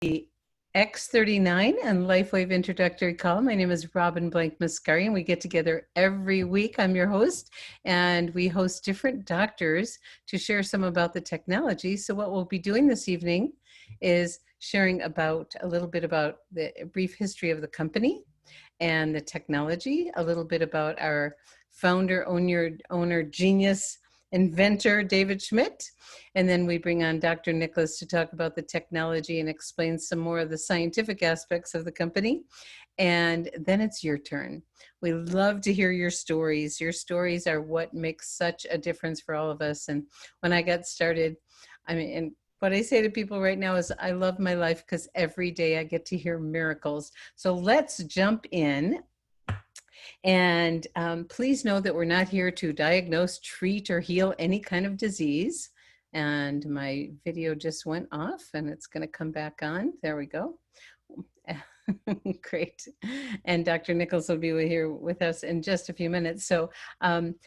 the X39 and Lifewave introductory call. My name is Robin Blank Mascari, and we get together every week. I'm your host, and we host different doctors to share some about the technology. So what we'll be doing this evening is sharing about a little bit about the brief history of the company and the technology, a little bit about our founder, owner, genius, inventor, David Schmidt. And then we bring on Dr. Nicholas to talk about the technology and explain some more of the scientific aspects of the company. And then it's your turn. We love to hear your stories. Your stories are what makes such a difference for all of us. And when I got started, and what I say to people right now is I love my life because every day I get to hear miracles. So let's jump in. And please know that we're not here to diagnose, treat, or heal any kind of disease. And my video just went off and it's going to come back on. There we go. Great. And Dr. Nichols will be here with us in just a few minutes. So,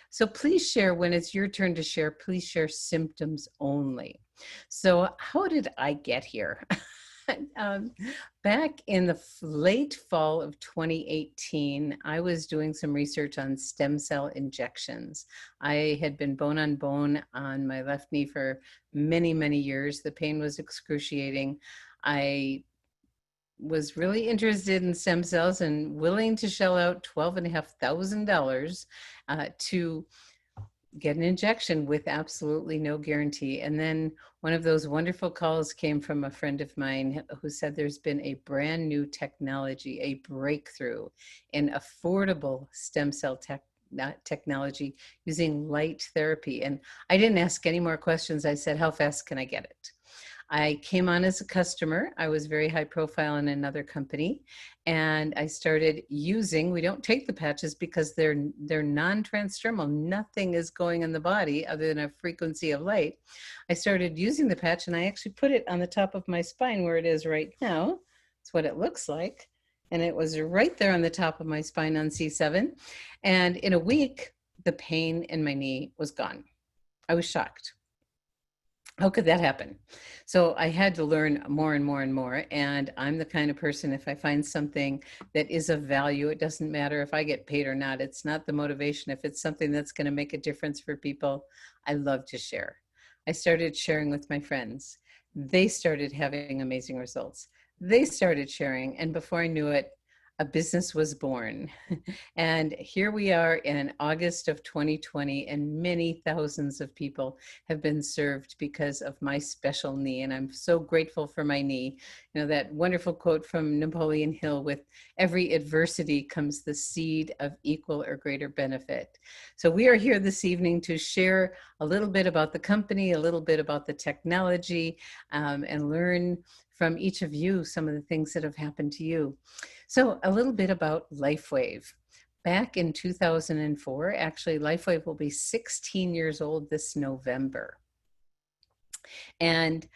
so please share when it's your turn to share, please share symptoms only. So how did I get here? Back in the late fall of 2018, I was doing some research on stem cell injections. I had been bone on bone on my left knee for many, many years. The pain was excruciating. I was really interested in stem cells and willing to shell out $12,500 to get an injection with absolutely no guarantee. And then one of those wonderful calls came from a friend of mine who said there's been a brand new technology, a breakthrough in affordable stem cell technology using light therapy. And I didn't ask any more questions. I said, how fast can I get it? I came on as a customer. I was very high profile in another company, and I started using, we don't take the patches because they're non-transdermal. Nothing is going in the body other than a frequency of light. I started using the patch and I actually put it on the top of my spine where it is right now. It's what it looks like. And it was right there on the top of my spine on C7. And in a week, the pain in my knee was gone. I was shocked. How could that happen? So I had to learn more and more and more. And I'm the kind of person, if I find something that is of value, it doesn't matter if I get paid or not. It's not the motivation. If it's something that's going to make a difference for people, I love to share. I started sharing with my friends. They started having amazing results. They started sharing. And before I knew it, a business was born. And here we are in August of 2020, and many thousands of people have been served because of my special knee. And I'm so grateful for my knee. You know, that wonderful quote from Napoleon Hill, with every adversity comes the seed of equal or greater benefit. So we are here this evening to share a little bit about the company, a little bit about the technology, and learn from each of you some of the things that have happened to you. So a little bit about Lifewave. Back in 2004, actually Lifewave will be 16 years old this November. And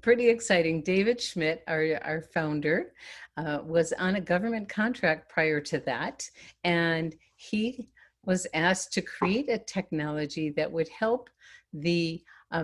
pretty exciting. David Schmidt, our founder, was on a government contract prior to that. And he was asked to create a technology that would help the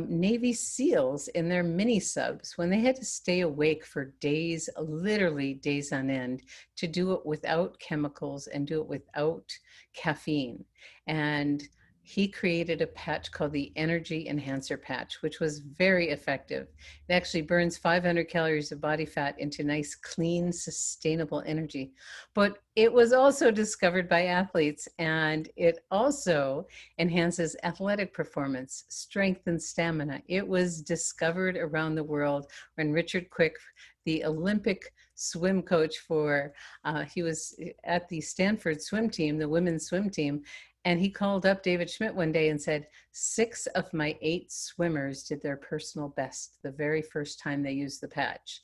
Navy SEALs in their mini subs when they had to stay awake for days, literally days on end, to do it without chemicals and do it without caffeine. And he created a patch called the Energy Enhancer Patch, which was very effective. It actually burns 500 calories of body fat into nice, clean, sustainable energy. But it was also discovered by athletes, and it also enhances athletic performance, strength, and stamina. It was discovered around the world when Richard Quick, the Olympic swim coach for, he was at the Stanford swim team, the women's swim team, and he called up David Schmidt one day and said, 6 of my 8 swimmers did their personal best the very first time they used the patch.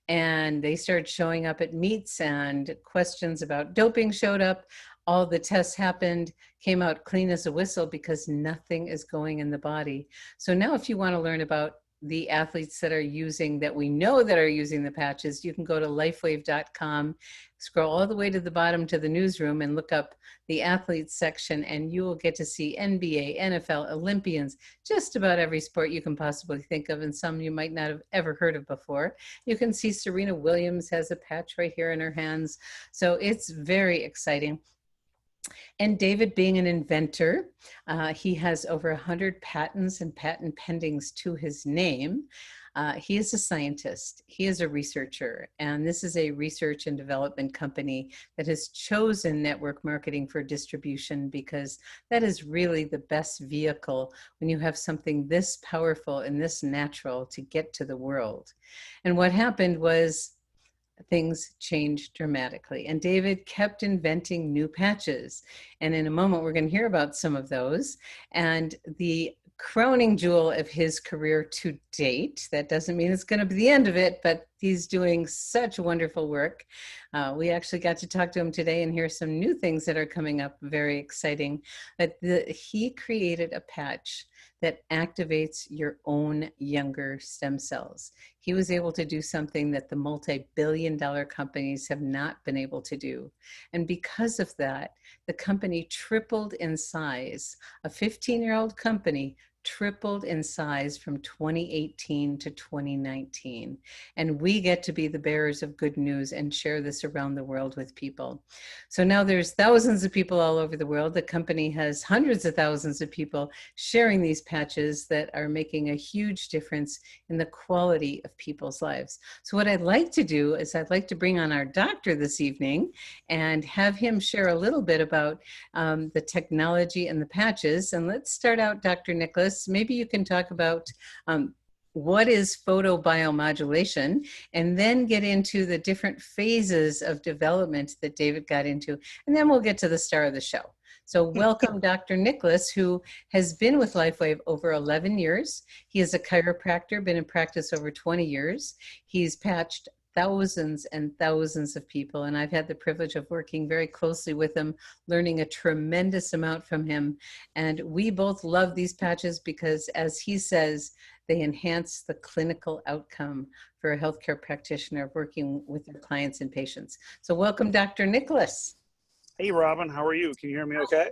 And they started showing up at meets, and questions about doping showed up. All the tests happened, came out clean as a whistle because nothing is going in the body. So now if you want to learn about the athletes that are using, that we know that are using the patches, you can go to lifewave.com, scroll all the way to the bottom to the newsroom and look up the athletes section, and you will get to see NBA, NFL, Olympians, just about every sport you can possibly think of, and some you might not have ever heard of before. You can see Serena Williams has a patch right here in her hands. So it's very exciting. And David, being an inventor, he has over 100 patents and patent pendings to his name. He is a scientist, he is a researcher, and this is a research and development company that has chosen network marketing for distribution, because that is really the best vehicle when you have something this powerful and this natural to get to the world. And what happened was, things changed dramatically. And David kept inventing new patches. And in a moment, we're going to hear about some of those. And the crowning jewel of his career to date, that doesn't mean it's going to be the end of it, but he's doing such wonderful work. We actually got to talk to him today and hear some new things that are coming up, very exciting. But he created a patch that activates your own younger stem cells. He was able to do something that the multi-billion-dollar companies have not been able to do. And because of that, the company tripled in size. A 15-year-old company tripled in size from 2018 to 2019. And we get to be the bearers of good news and share this around the world with people. So now there's thousands of people all over the world. The company has hundreds of thousands of people sharing these patches that are making a huge difference in the quality of people's lives. So what I'd like to do is I'd like to bring on our doctor this evening and have him share a little bit about the technology and the patches. And let's start out, Dr. Nicholas. Maybe you can talk about what is photobiomodulation, and then get into the different phases of development that David got into, and then we'll get to the star of the show. So welcome, Dr. Nicholas, who has been with Lifewave over 11 years. He is a chiropractor, been in practice over 20 years. He's patched thousands and thousands of people, and I've had the privilege of working very closely with him, learning a tremendous amount from him. And we both love these patches because, as he says, they enhance the clinical outcome for a healthcare practitioner working with their clients and patients. So welcome, Dr. Nicholas. Hey, Robin, how are you? Can you hear me okay?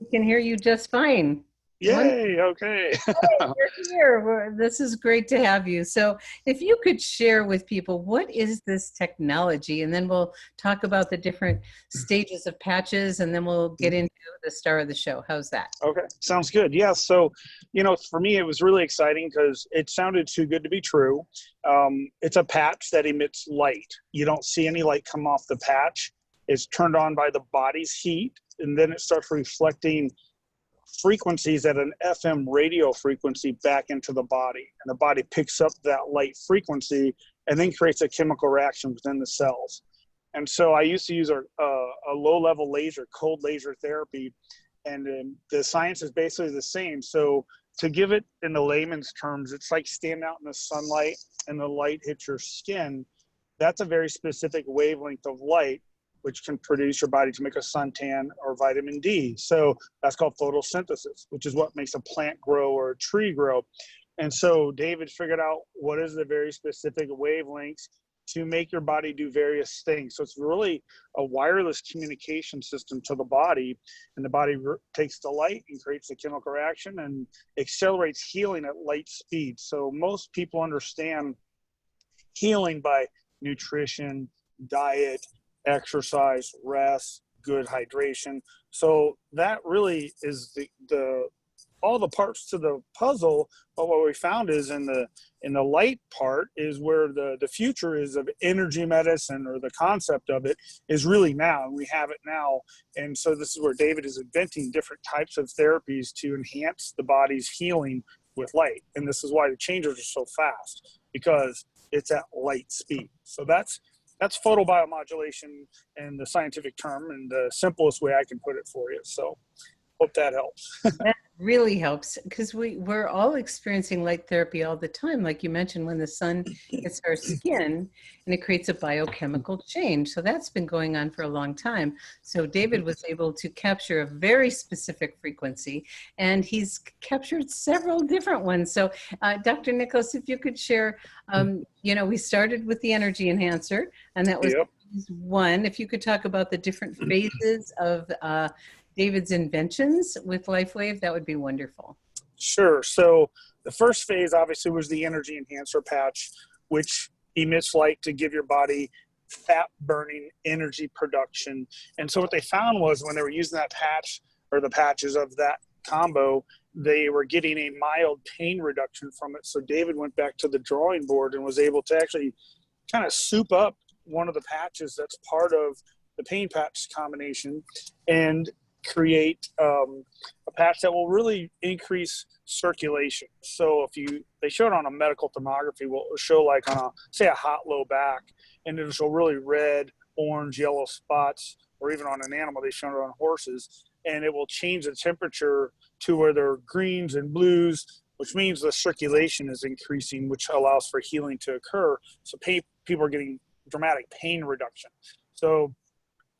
We can hear you just fine. Yay, okay. You're here. This is great to have you. So if you could share with people, what is this technology? And then we'll talk about the different stages of patches, and then we'll get into the star of the show. How's that? Okay, sounds good. Yeah, so, for me, it was really exciting because it sounded too good to be true. It's a patch that emits light. You don't see any light come off the patch. It's turned on by the body's heat, and then it starts reflecting frequencies at an FM radio frequency back into the body, and the body picks up that light frequency and then creates a chemical reaction within the cells. And so I used to use a low-level laser, cold laser therapy, and the science is basically the same. So to give it in the layman's terms, it's like standing out in the sunlight and the light hits your skin. That's a very specific wavelength of light, which can produce your body to make a suntan or vitamin D. So that's called photosynthesis, which is what makes a plant grow or a tree grow. And so David figured out what is the very specific wavelengths to make your body do various things. So it's really a wireless communication system to the body, and the body takes the light and creates a chemical reaction and accelerates healing at light speed. So most people understand healing by nutrition, diet, exercise, rest, good hydration. So that really is all the parts to the puzzle. But what we found is in the light part is where the future is of energy medicine, or the concept of it is really now, and we have it now. And so this is where David is inventing different types of therapies to enhance the body's healing with light. And this is why the changes are so fast, because it's at light speed. So that's photobiomodulation in the scientific term, and the simplest way I can put it for you. So hope that helps. That's really helps because we're all experiencing light therapy all the time. Like you mentioned, when the sun hits our skin and it creates a biochemical change. So that's been going on for a long time. So David was able to capture a very specific frequency, and he's captured several different ones. So Dr. Nicholas, if you could share, we started with the energy enhancer, and that was Yep. one. If you could talk about the different phases of David's inventions with Lifewave, that would be wonderful. Sure. So the first phase obviously was the energy enhancer patch, which emits light to give your body fat burning energy production. And so what they found was when they were using that patch or the patches of that combo, they were getting a mild pain reduction from it. So David went back to the drawing board and was able to actually kind of soup up one of the patches that's part of the pain patch combination and create a patch that will really increase circulation. So they showed on a medical thermography, will show like on say a hot low back, and it'll show really red, orange, yellow spots, or even on an animal, they've shown it on horses, and it will change the temperature to where there are greens and blues, which means the circulation is increasing, which allows for healing to occur. So people are getting dramatic pain reduction. So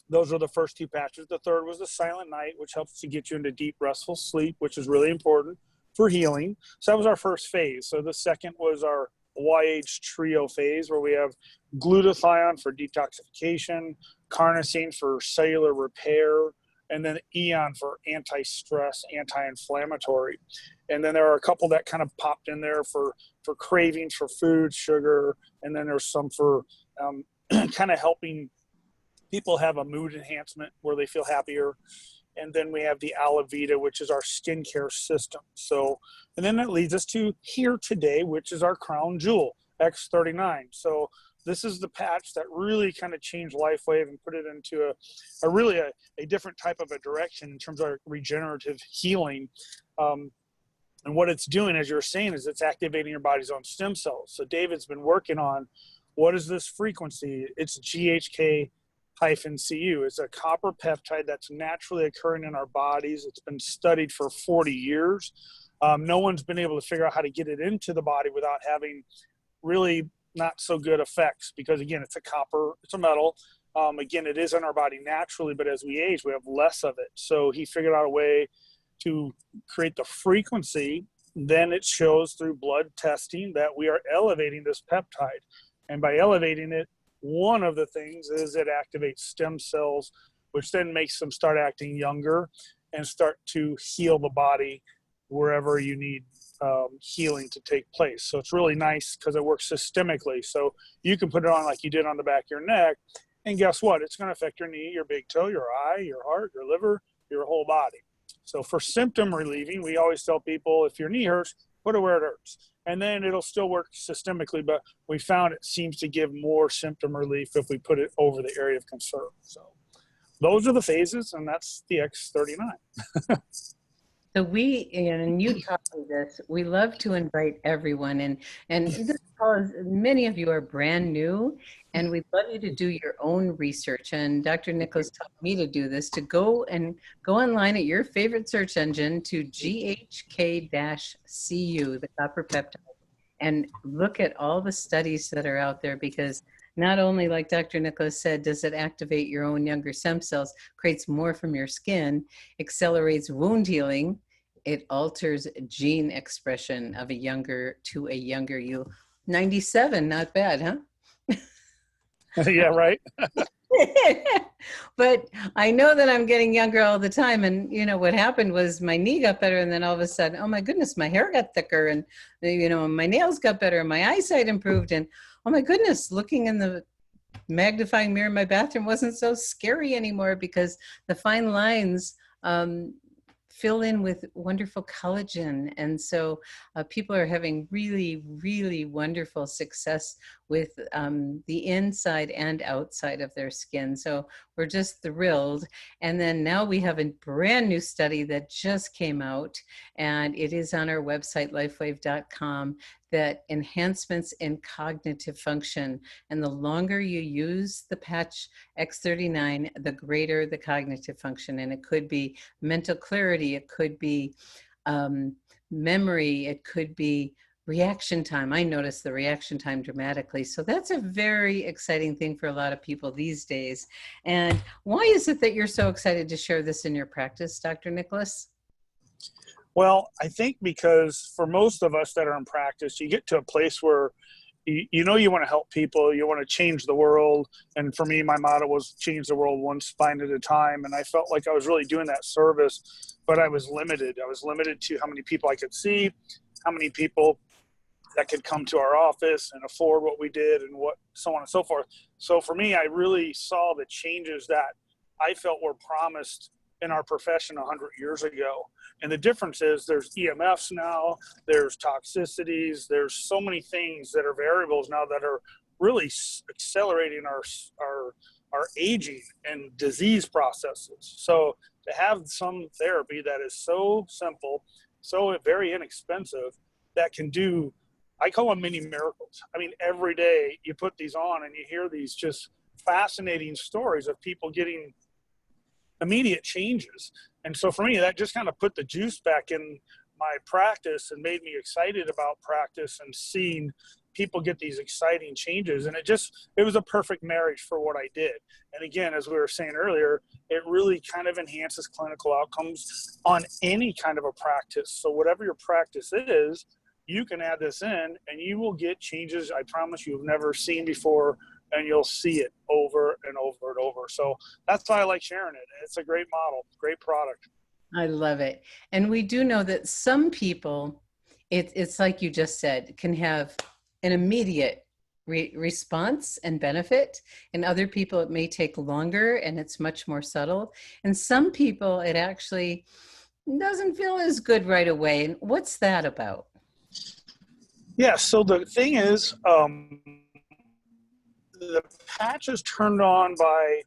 those are the first two patches. The third was the silent night, which helps to get you into deep, restful sleep, which is really important for healing. So that was our first phase. So the second was our YH trio phase, where we have glutathione for detoxification, carnosine for cellular repair, and then Eon for anti-stress, anti-inflammatory. And then there are a couple that kind of popped in there for cravings for food, sugar, and then there's some for kind of helping people have a mood enhancement where they feel happier. And then we have the Alavita, which is our skincare system. So, and then that leads us to here today, which is our crown jewel, X39. So this is the patch that really kind of changed Lifewave and put it into a really different type of a direction in terms of our regenerative healing. And what it's doing, as you're saying, is it's activating your body's own stem cells. So David's been working on what is this frequency? It's GHK-CU. It's a copper peptide that's naturally occurring in our bodies. It's been studied for 40 years. No one's been able to figure out how to get it into the body without having really not so good effects, because again, it's a metal. Again, it is in our body naturally, but as we age, we have less of it. So he figured out a way to create the frequency. Then it shows through blood testing that we are elevating this peptide. And by elevating it, one of the things is it activates stem cells, which then makes them start acting younger and start to heal the body wherever you need healing to take place. So it's really nice because it works systemically. So you can put it on like you did on the back of your neck, and guess what? It's going to affect your knee, your big toe, your eye, your heart, your liver, your whole body. So for symptom relieving, we always tell people if your knee hurts, put it where it hurts. And then it'll still work systemically, but we found it seems to give more symptom relief if we put it over the area of concern. So those are the phases, and that's the X39. So and you taught me this, we love to invite everyone, and this call is, many of you are brand new, and we'd love you to do your own research. And Dr. Nicholas taught me to do this, to go online at your favorite search engine to GHK-CU, the copper peptide, and look at all the studies that are out there, because not only, like Dr. Nicholas said, does it activate your own younger stem cells, creates more from your skin, accelerates wound healing, it alters gene expression of a younger you. 97, not bad, huh? Yeah, right. But I know that I'm getting younger all the time. And what happened was my knee got better, and then all of a sudden, oh my goodness, my hair got thicker, and my nails got better, and my eyesight improved, and oh my goodness, looking in the magnifying mirror in my bathroom wasn't so scary anymore, because the fine lines fill in with wonderful collagen. And so people are having really, really wonderful success with the inside and outside of their skin. So we're just thrilled. And then now we have a brand new study that just came out, and it is on our website, lifewave.com, that enhancements in cognitive function. And the longer you use the patch X39, the greater the cognitive function. And it could be mental clarity, it could be memory. It could be reaction time. I noticed the reaction time dramatically. So that's a very exciting thing for a lot of people these days. And why is it that you're so excited to share this in your practice, Dr. Nicholas? Well, I think because for most of us that are in practice, you get to a place where you know you want to help people, you want to change the world. And for me, my motto was change the world one spine at a time. And I felt like I was really doing that service, but I was limited. I was limited to how many people I could see, how many people that could come to our office and afford what we did, and what so on and so forth. So for me, I really saw the changes that I felt were promised in our profession 100 years ago. And the difference is there's EMFs now, there's toxicities, there's so many things that are variables now that are really accelerating our aging and disease processes. So to have some therapy that is so simple, so very inexpensive, that can do, I call them mini miracles. I mean, every day you put these on and you hear these just fascinating stories of people getting immediate changes. And so for me, that just kind of put the juice back in my practice and made me excited about practice and seeing people get these exciting changes. And it was a perfect marriage for what I did. And again, as we were saying earlier, it really kind of enhances clinical outcomes on any kind of a practice. So whatever your practice is, you can add this in and you will get changes, I promise, you've never seen before, and you'll see it over and over and over. So that's why I like sharing it. It's a great model, great product. I love it. And we do know that some people, it's like you just said, can have an immediate response and benefit. And other people, it may take longer and it's much more subtle. And some people, it actually doesn't feel as good right away. And what's that about? Yeah, so the thing is, the patch is turned on by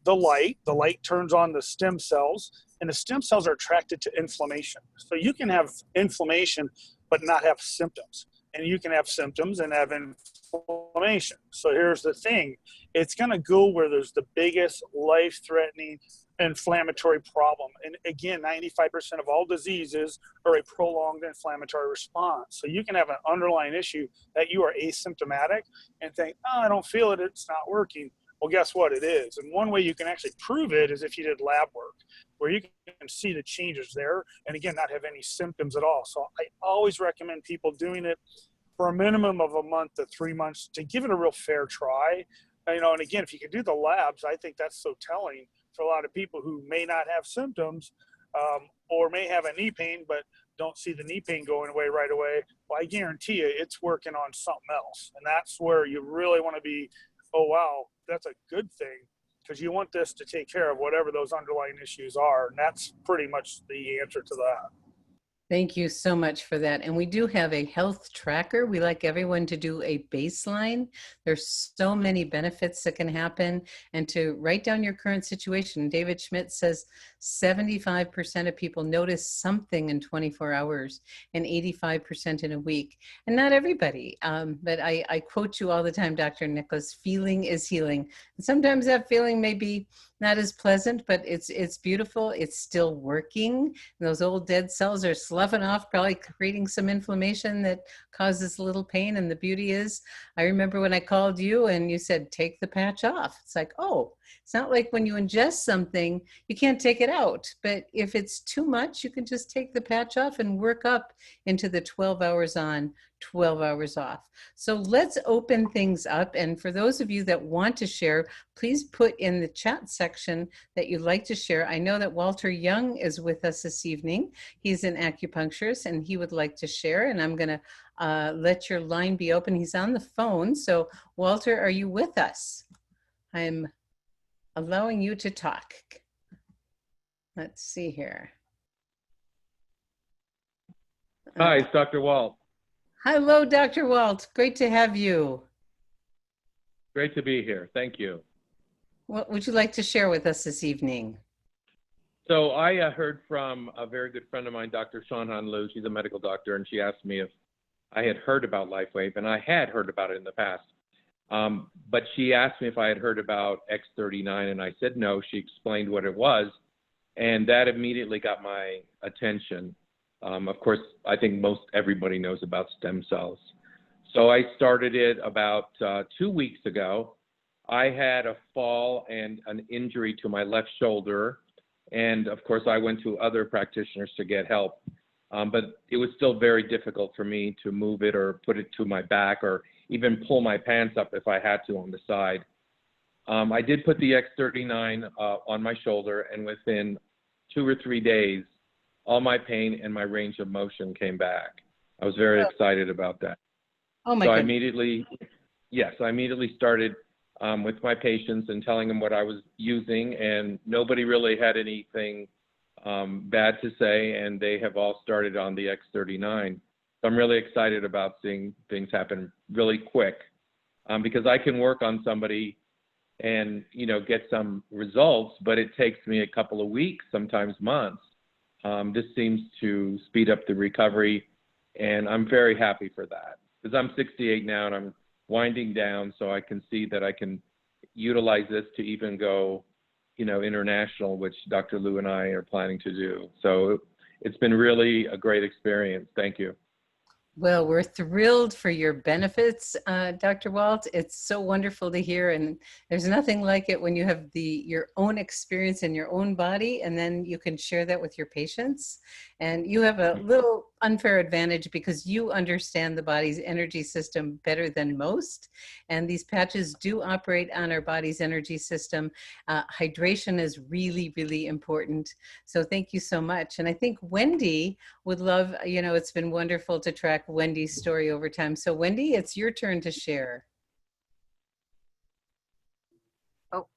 the light. The light turns on the stem cells, and the stem cells are attracted to inflammation. So you can have inflammation but not have symptoms, and you can have symptoms and have inflammation. So here's the thing. It's going to go where there's the biggest life-threatening inflammatory problem. And again, 95% of all diseases are a prolonged inflammatory response. So you can have an underlying issue that you are asymptomatic and think, oh, I don't feel it, it's not working. Well, guess what? It is. And one way you can actually prove it is if you did lab work, where you can see the changes there, and again, not have any symptoms at all. So I always recommend people doing it for a minimum of a month to 3 months to give it a real fair try. And again, if you can do the labs, I think that's so telling for a lot of people who may not have symptoms, or may have a knee pain, but don't see the knee pain going away right away. Well, I guarantee you it's working on something else. And that's where you really want to be, oh, wow, that's a good thing, because you want this to take care of whatever those underlying issues are. And that's pretty much the answer to that. Thank you so much for that. And we do have a health tracker. We like everyone to do a baseline. There's so many benefits that can happen, and to write down your current situation. David Schmidt says 75% of people notice something in 24 hours and 85% in a week. And not everybody, but I quote you all the time, Dr. Nicholas, feeling is healing. And sometimes that feeling may be not as pleasant, but it's beautiful. It's still working. And those old dead cells are sloughing off, probably creating some inflammation that causes a little pain. And the beauty is, I remember when I called you and you said, take the patch off. It's like, oh, it's not like when you ingest something, you can't take it out. But if it's too much, you can just take the patch off and work up into the 12 hours on, 12 hours off. So let's open things up. And for those of you that want to share, please put in the chat section that you'd like to share. I know that Walter Young is with us this evening. He's an acupuncturist and he would like to share. And I'm going to let your line be open. He's on the phone. So Walter, are you with us? I'm allowing you to talk. Let's see here. Hi, it's Dr. Walt. Hello, Dr. Walt. Great to have you. Great to be here. Thank you. What would you like to share with us this evening? So I heard from a very good friend of mine, Dr. Sean Hanlu. She's a medical doctor, and she asked me if I had heard about Lifewave, and I had heard about it in the past. But she asked me if I had heard about X39, and I said no. She explained what it was, and that immediately got my attention. Of course, I think most everybody knows about stem cells. So I started it about 2 weeks ago. I had a fall and an injury to my left shoulder. And of course, I went to other practitioners to get help. But it was still very difficult for me to move it or put it to my back or even pull my pants up if I had to on the side. I did put the X39 on my shoulder, and within 2 or 3 days, all my pain and my range of motion came back. I was very excited about that. Oh my So I goodness. immediately started with my patients and telling them what I was using, and nobody really had anything bad to say, and they have all started on the X39. So I'm really excited about seeing things happen really quick, because I can work on somebody and, you know, get some results, but it takes me a couple of weeks, sometimes months. This seems to speed up the recovery, and I'm very happy for that, because I'm 68 now and I'm winding down, so I can see that I can utilize this to even go, you know, international, which Dr. Lou and I are planning to do. So it's been really a great experience. Thank you. Well, we're thrilled for your benefits, Dr. Walt. It's so wonderful to hear, and there's nothing like it when you have your own experience in your own body, and then you can share that with your patients. And you have a little unfair advantage because you understand the body's energy system better than most. And these patches do operate on our body's energy system. Hydration is really, really important. So thank you so much. And I think Wendy would love, you know, it's been wonderful to track Wendy's story over time. So Wendy, it's your turn to share. Oh,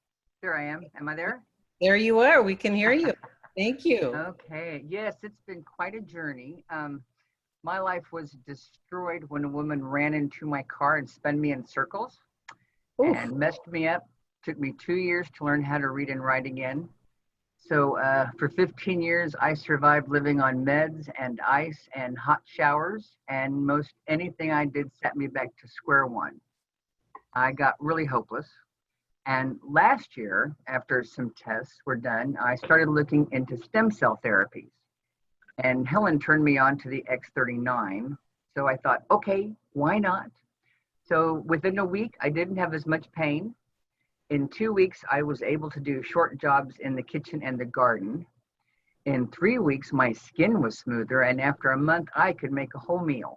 there I am. Am I there? There you are. We can hear you. Thank you. Okay. Yes, it's been quite a journey. My life was destroyed when a woman ran into my car and spun me in circles and messed me up. Took me 2 years to learn how to read and write again. So for 15 years, I survived living on meds and ice and hot showers, and most anything I did set me back to square one. I got really hopeless. And last year, after some tests were done, I started looking into stem cell therapies. And Helen turned me on to the X39. So I thought, okay, why not? So within a week, I didn't have as much pain. In 2 weeks, I was able to do short jobs in the kitchen and the garden. In 3 weeks, my skin was smoother. And after a month, I could make a whole meal.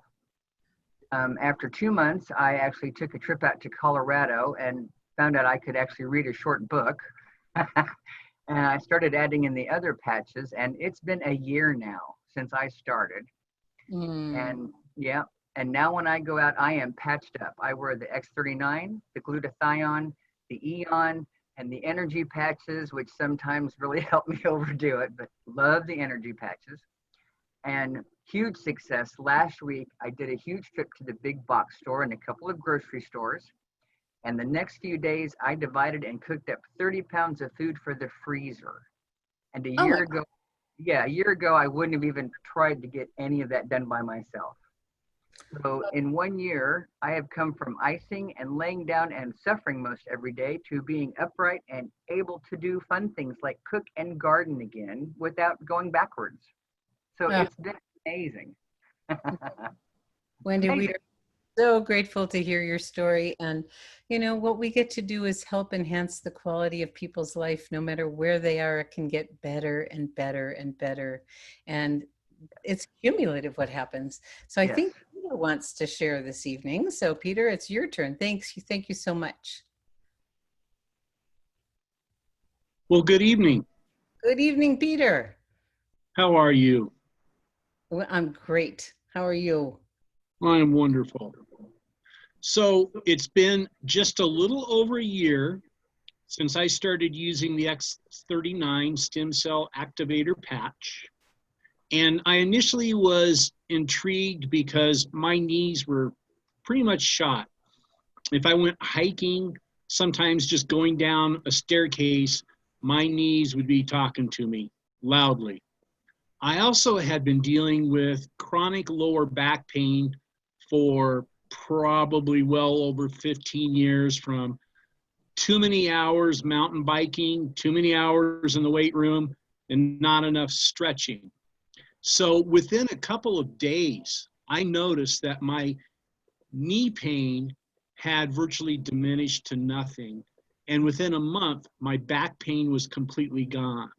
After 2 months, I actually took a trip out to Colorado and found out I could actually read a short book. And I started adding in the other patches, and it's been a year now since I started. And yeah, and now when I go out, I am patched up. I wear the X39, the glutathione, the Eon, and the energy patches, which sometimes really help me overdo it, but love the energy patches. And huge success. Last week, I did a huge trip to the big box store and a couple of grocery stores. And the next few days, I divided and cooked up 30 pounds of food for the freezer. And a year ago, I wouldn't have even tried to get any of that done by myself. So in 1 year, I have come from icing and laying down and suffering most every day to being upright and able to do fun things like cook and garden again without going backwards. So it's been amazing. Wendy, we are so grateful to hear your story. And, you know, what we get to do is help enhance the quality of people's life. No matter where they are, it can get better and better and better. And it's cumulative what happens. So I think Peter wants to share this evening. So Peter, it's your turn. Thanks. Thank you so much. Well, good evening. Good evening, Peter. How are you? Well, I'm great. How are you? I am wonderful. So it's been just a little over a year since I started using the X39 stem cell activator patch. And I initially was intrigued because my knees were pretty much shot. If I went hiking, sometimes just going down a staircase, my knees would be talking to me loudly. I also had been dealing with chronic lower back pain for probably well over 15 years, from too many hours mountain biking, too many hours in the weight room, and not enough stretching. So within a couple of days, I noticed that my knee pain had virtually diminished to nothing. And within a month, my back pain was completely gone.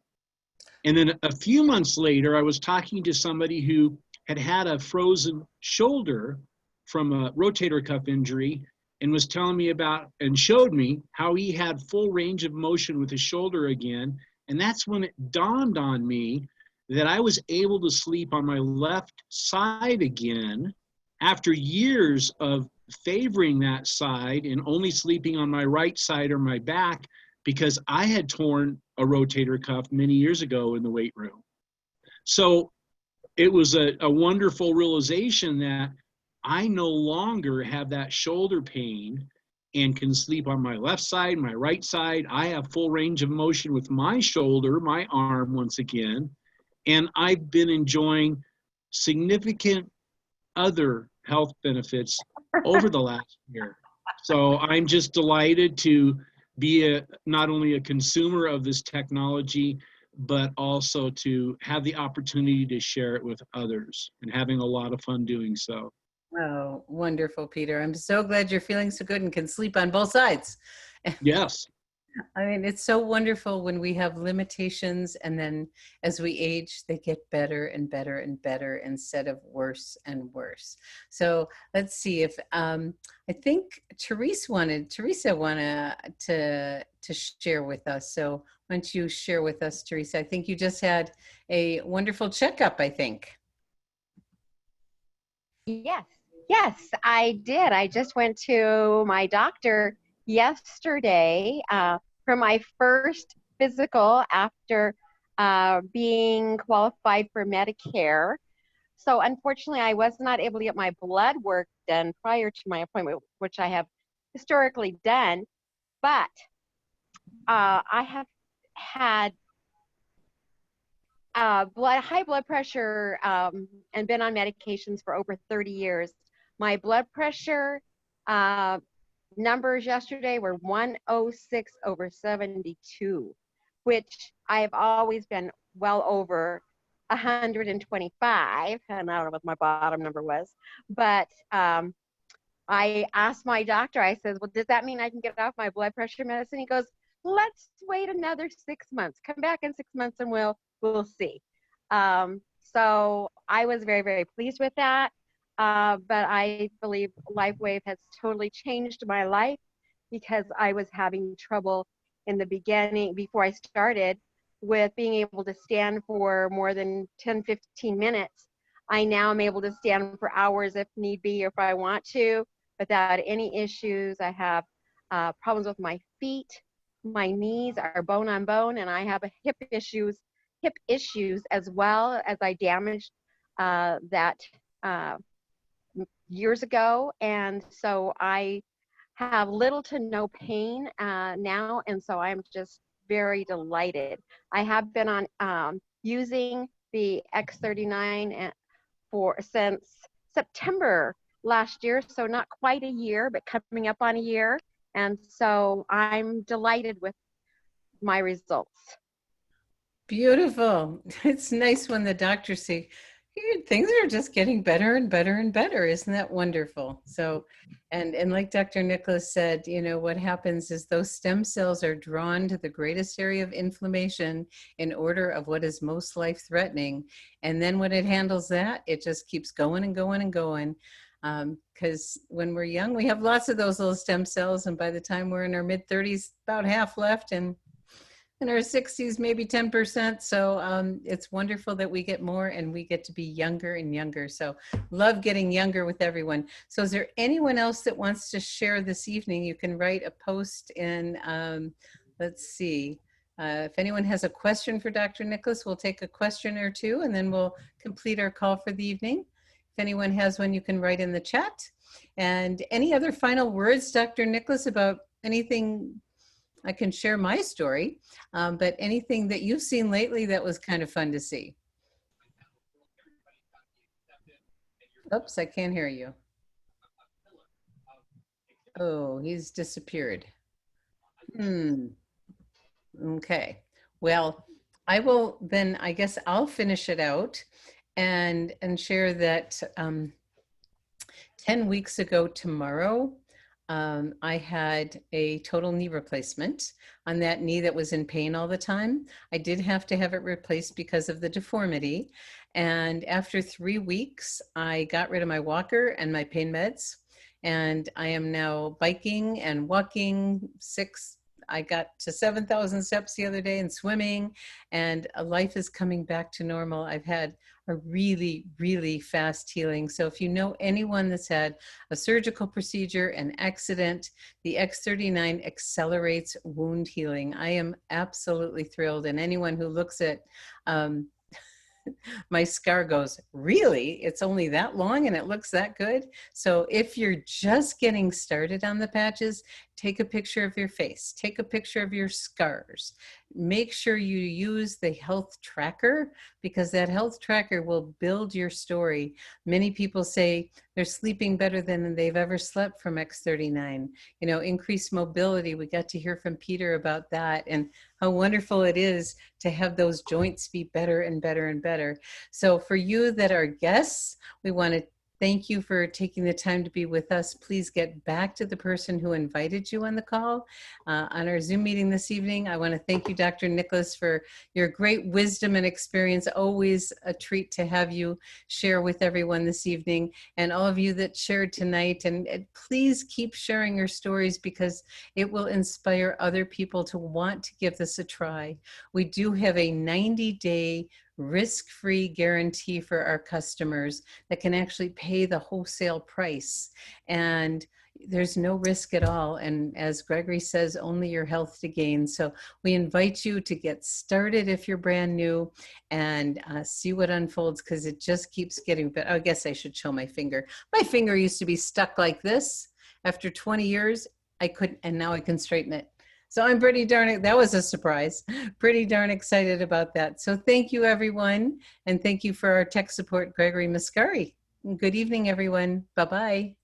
And then a few months later, I was talking to somebody who had had a frozen shoulder from a rotator cuff injury and was telling me about and showed me how he had full range of motion with his shoulder again. And that's when it dawned on me that I was able to sleep on my left side again after years of favoring that side and only sleeping on my right side or my back because I had torn a rotator cuff many years ago in the weight room. So it was a wonderful realization that I no longer have that shoulder pain and can sleep on my left side, my right side. I have full range of motion with my shoulder, my arm once again. And I've been enjoying significant other health benefits over the last year. So I'm just delighted to be not only a consumer of this technology, but also to have the opportunity to share it with others and having a lot of fun doing so. Oh, wonderful, Peter. I'm so glad you're feeling so good and can sleep on both sides. Yes. I mean, it's so wonderful when we have limitations, and then as we age, they get better and better and better instead of worse and worse. So let's see if I think Teresa wanted to share with us. So why don't you share with us, Teresa? I think you just had a wonderful checkup, I think. Yes, I did. I just went to my doctor yesterday for my first physical after being qualified for Medicare. So unfortunately, I was not able to get my blood work done prior to my appointment, which I have historically done. But I have had high blood pressure and been on medications for over 30 years. My blood pressure numbers yesterday were 106/72, which I have always been well over 125, and I don't know what my bottom number was, but I asked my doctor, I said, well, does that mean I can get off my blood pressure medicine? He goes, let's wait another 6 months. Come back in 6 months and we'll see. So I was very, very pleased with that. But I believe Lifewave has totally changed my life because I was having trouble in the beginning before I started with being able to stand for more than 10, 15 minutes. I now am able to stand for hours if need be or if I want to without any issues. I have problems with my feet. My knees are bone on bone, and I have hip issues as well, as I damaged that years ago. And so I have little to no pain now, and so I'm just very delighted. I have been on using the X39 since September last year, so not quite a year, but coming up on a year. And so I'm delighted with my results. Beautiful. It's nice when the doctors say, things are just getting better and better and better. Isn't that wonderful? So, and like Dr. Nicholas said, you know, what happens is those stem cells are drawn to the greatest area of inflammation in order of what is most life-threatening. And then when it handles that, it just keeps going and going and going. Because when we're young, we have lots of those little stem cells. And by the time we're in our mid-30s, about half left. And in our 60s, maybe 10%. So it's wonderful that we get more and we get to be younger and younger. So love getting younger with everyone. So is there anyone else that wants to share this evening? You can write a post in, let's see. If anyone has a question for Dr. Nicholas, we'll take a question or two and then we'll complete our call for the evening. If anyone has one, you can write in the chat. And any other final words, Dr. Nicholas, about anything? I can share my story, but anything that you've seen lately that was kind of fun to see. Oops, I can't hear you. Oh, he's disappeared. Okay, well, I will then, I guess I'll finish it out. and share that 10 weeks ago tomorrow, I had a total knee replacement on that knee that was in pain all the time. I did have to have it replaced because of the deformity. And after 3 weeks, I got rid of my walker and my pain meds. And I am now biking and walking I got to 7,000 steps the other day and swimming, and life is coming back to normal. I've had a really, really fast healing. So if you know anyone that's had a surgical procedure, an accident, the X39 accelerates wound healing. I am absolutely thrilled. And anyone who looks at my scar goes, really? It's only that long and it looks that good? So if you're just getting started on the patches, take a picture of your face, take a picture of your scars. Make sure you use the health tracker, because that health tracker will build your story. Many people say they're sleeping better than they've ever slept from X39. You know, increased mobility. We got to hear from Peter about that and how wonderful it is to have those joints be better and better and better. So for you that are guests, we want to thank you for taking the time to be with us. Please get back to the person who invited you on the call on our Zoom meeting this evening. I want to thank you, Dr. Nicholas, for your great wisdom and experience. Always a treat to have you share with everyone this evening, and all of you that shared tonight. And please keep sharing your stories, because it will inspire other people to want to give this a try. We do have a 90-day risk-free guarantee for our customers that can actually pay the wholesale price, and there's no risk at all. And as Gregory says, only your health to gain. So we invite you to get started if you're brand new, and see what unfolds, because it just keeps getting better. I guess I should show my finger. My finger used to be stuck like this. After 20 years, I couldn't, and now I can straighten it. So I'm pretty darn, that was a surprise, pretty darn excited about that. So thank you, everyone. And thank you for our tech support, Gregory Mascari. Good evening, everyone. Bye-bye.